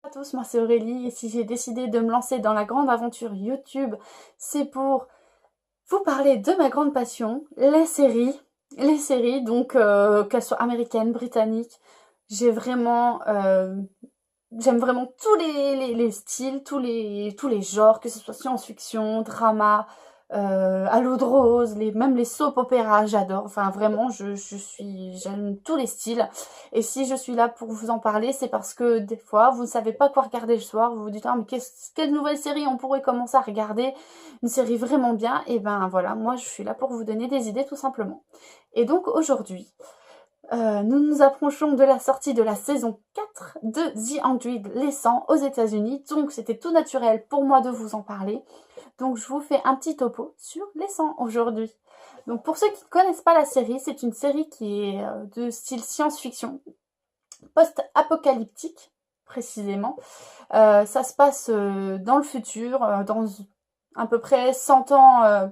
À tous, moi c'est Aurélie et si j'ai décidé de me lancer dans la grande aventure YouTube, c'est pour vous parler de ma grande passion, les séries. Les séries, donc qu'elles soient américaines, britanniques, j'ai vraiment, j'aime vraiment tous les styles, tous les genres, que ce soit science-fiction, drama, à l'eau de rose, même les soap opéras, j'adore. Enfin, vraiment, j'aime tous les styles. Et si je suis là pour vous en parler, c'est parce que des fois, vous ne savez pas quoi regarder le soir. Vous vous dites, ah, mais quelle nouvelle série on pourrait commencer à regarder? Une série vraiment bien. Et ben voilà, moi, je suis là pour vous donner des idées tout simplement. Et donc aujourd'hui, nous nous approchons de la sortie de la saison 4 de The 100, les 100 aux États-Unis. Donc c'était tout naturel pour moi de vous en parler. Donc je vous fais un petit topo sur les 100 aujourd'hui. Donc pour ceux qui ne connaissent pas la série, c'est une série qui est de style science-fiction, post-apocalyptique précisément. Ça se passe dans le futur, dans à peu près 100 ans.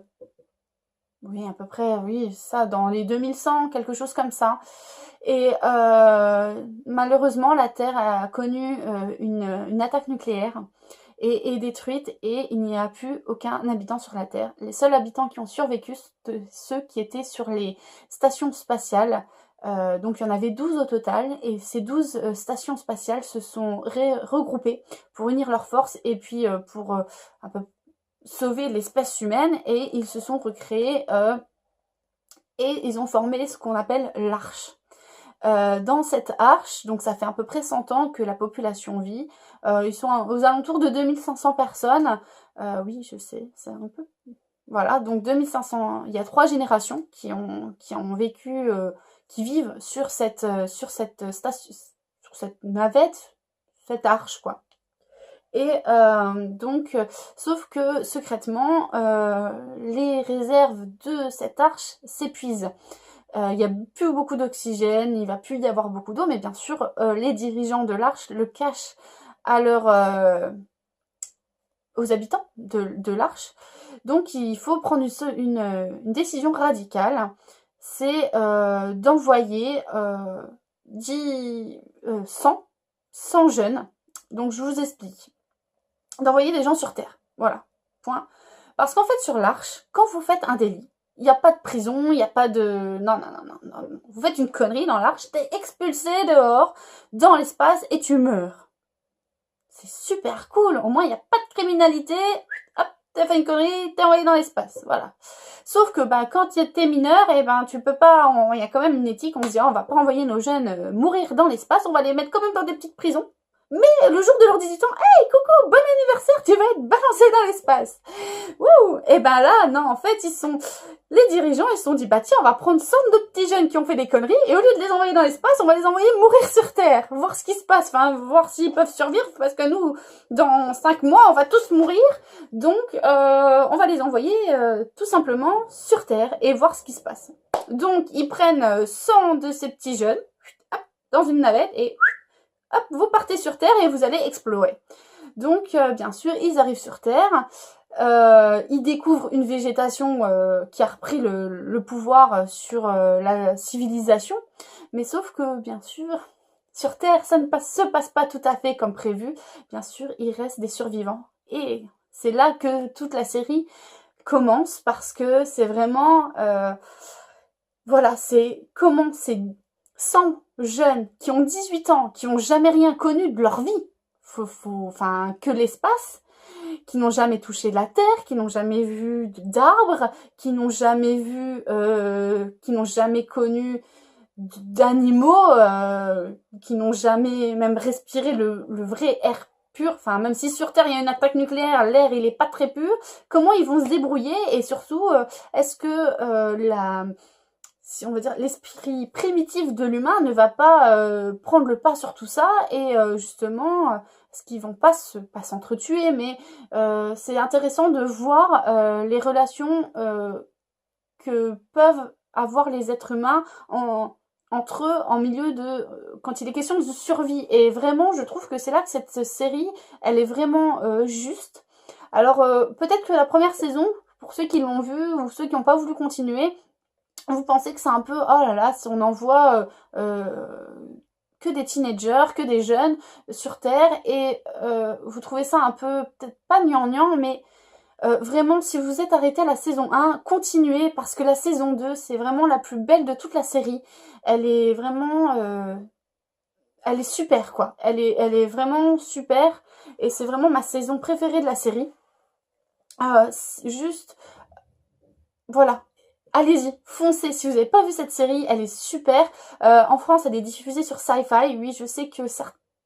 Oui, à peu près, oui, ça, dans les 2100, quelque chose comme ça. Et malheureusement, la Terre a connu une attaque nucléaire et est détruite et il n'y a plus aucun habitant sur la Terre. Les seuls habitants qui ont survécu, sont ceux qui étaient sur les stations spatiales. Donc il y en avait 12 au total et ces 12 stations spatiales se sont regroupées pour unir leurs forces et puis pour un peu sauver l'espèce humaine et ils se sont recréés et ils ont formé ce qu'on appelle l'arche. Dans cette arche, donc ça fait à peu près 100 ans que la population vit. Ils sont aux alentours de 2500 personnes. Oui, je sais, c'est un peu... Voilà, donc 2500, il y a 3 générations qui ont vécu, qui vivent sur cette station, sur cette navette, cette arche, quoi. Et donc, sauf que secrètement, les réserves de cette arche s'épuisent. Il n'y a plus beaucoup d'oxygène, il va plus y avoir beaucoup d'eau, mais bien sûr, les dirigeants de l'arche le cachent à aux habitants de l'arche. Donc, il faut prendre une décision radicale, c'est d'envoyer 100 jeunes. Donc, je vous explique. D'envoyer des gens sur Terre. Voilà. Point. Parce qu'en fait, sur l'arche, quand vous faites un délit, il n'y a pas de prison, il n'y a pas de... Non, non, non, non, non. Vous faites une connerie dans l'arche, t'es expulsé dehors, dans l'espace, et tu meurs. C'est super cool. Au moins, il n'y a pas de criminalité. Hop, t'as fait une connerie, t'es envoyé dans l'espace. Voilà. Sauf que quand t'es mineur, tu peux pas... Il y a quand même une éthique, on se dit, on va pas envoyer nos jeunes mourir dans l'espace, on va les mettre quand même dans des petites prisons. Mais le jour de leur 18 ans, hey, coucou, bon anniversaire, tu vas être balancé dans l'espace. Wouh. Et là, non, en fait, les dirigeants, ils se sont dit, tiens, on va prendre 100 de petits jeunes qui ont fait des conneries, et au lieu de les envoyer dans l'espace, on va les envoyer mourir sur Terre, voir ce qui se passe, enfin, voir s'ils peuvent survivre, parce que nous, dans 5 mois, on va tous mourir, donc, on va les envoyer, tout simplement, sur Terre, et voir ce qui se passe. Donc, ils prennent 100 de ces petits jeunes, hop, dans une navette, et hop, vous partez sur Terre et vous allez explorer. Donc, bien sûr, ils arrivent sur Terre, ils découvrent une végétation qui a repris le pouvoir sur la civilisation, mais sauf que, bien sûr, sur Terre, ça ne se passe pas tout à fait comme prévu. Bien sûr, il reste des survivants. Et c'est là que toute la série commence, parce que c'est vraiment... voilà, c'est comment c'est 100 jeunes qui ont 18 ans, qui n'ont jamais rien connu de leur vie, enfin, que l'espace, qui n'ont jamais touché la Terre, qui n'ont jamais vu d'arbres, qui n'ont jamais vu, qui n'ont jamais connu d'animaux, qui n'ont jamais même respiré le vrai air pur. Enfin, même si sur Terre il y a une attaque nucléaire, l'air il est pas très pur. Comment ils vont se débrouiller et surtout, est-ce que si on veut dire l'esprit primitif de l'humain ne va pas prendre le pas sur tout ça et justement est-ce qu'ils vont pas s'entretuer, mais c'est intéressant de voir les relations que peuvent avoir les êtres humains entre eux en milieu de quand il est question de survie. Et vraiment, je trouve que c'est là que cette série elle est vraiment juste. Alors peut-être que la première saison, pour ceux qui l'ont vue ou ceux qui n'ont pas voulu continuer, vous pensez que c'est un peu, oh là là, si on envoie que des teenagers, que des jeunes sur Terre, et vous trouvez ça un peu, peut-être pas gnangnan, mais vraiment, si vous êtes arrêté à la saison 1, continuez, parce que la saison 2, c'est vraiment la plus belle de toute la série. Elle est vraiment... elle est super, quoi. Elle est vraiment super, et c'est vraiment ma saison préférée de la série. Juste, voilà. Allez-y, foncez. Si vous n'avez pas vu cette série, elle est super. En France, elle est diffusée sur Sci-Fi. Oui, je sais que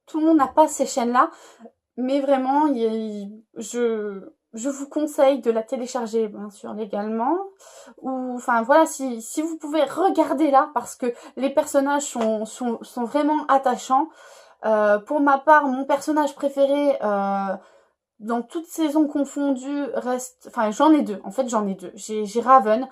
tout le monde n'a pas ces chaînes-là. Mais vraiment, je vous conseille de la télécharger, bien sûr, légalement. Ou, enfin, voilà, si vous pouvez, regardez-la, parce que les personnages sont vraiment attachants. Pour ma part, mon personnage préféré, dans toutes saisons confondues, reste... Enfin, j'en ai deux. En fait, j'en ai deux. J'ai Raven,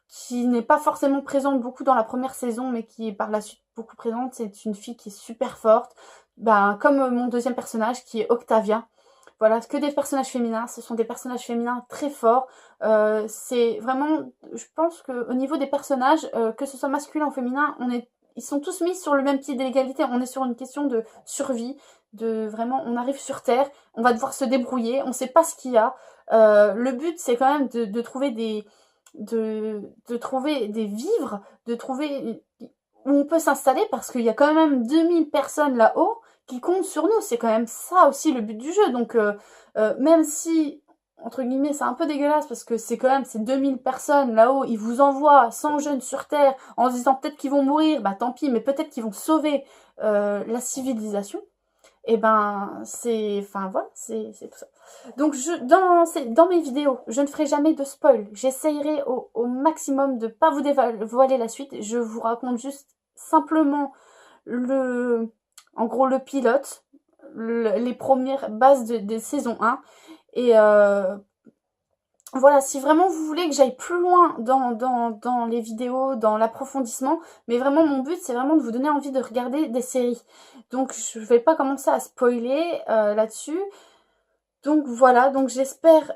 qui n'est pas forcément présente beaucoup dans la première saison, mais qui est par la suite beaucoup présente. C'est une fille qui est super forte. Ben, comme mon deuxième personnage, qui est Octavia. Voilà, que des personnages féminins. Ce sont des personnages féminins très forts. C'est vraiment... Je pense qu'au niveau des personnages, que ce soit masculin ou féminin, ils sont tous mis sur le même pied d'égalité. On est sur une question de survie, de vraiment, on arrive sur Terre, on va devoir se débrouiller, on sait pas ce qu'il y a. Le but, c'est quand même de trouver de trouver des vivres, de trouver où on peut s'installer, parce qu'il y a quand même 2000 personnes là-haut qui comptent sur nous. C'est quand même ça aussi le but du jeu. Donc même si, entre guillemets, c'est un peu dégueulasse, parce que c'est quand même ces 2000 personnes là-haut, ils vous envoient 100 jeunes sur Terre en se disant peut-être qu'ils vont mourir, bah tant pis, mais peut-être qu'ils vont sauver la civilisation. Et ben, enfin voilà, c'est tout ça. Donc dans mes vidéos, je ne ferai jamais de spoil. J'essayerai au maximum de pas vous dévoiler la suite. Je vous raconte juste simplement en gros le pilote, les premières bases des saisons 1. Et voilà, si vraiment vous voulez que j'aille plus loin dans les vidéos, dans l'approfondissement, mais vraiment mon but, c'est vraiment de vous donner envie de regarder des séries. Donc je vais pas commencer à spoiler là-dessus. Donc voilà, donc j'espère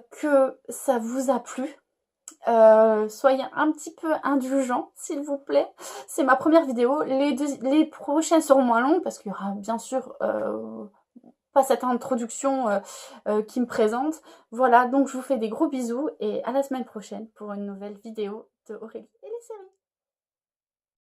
que ça vous a plu. Soyez un petit peu indulgents, s'il vous plaît. C'est ma première vidéo. Les prochaines seront moins longues, parce qu'il y aura bien sûr... pas cette introduction qui me présente. Voilà, donc je vous fais des gros bisous et à la semaine prochaine pour une nouvelle vidéo de Aurélie et les séries.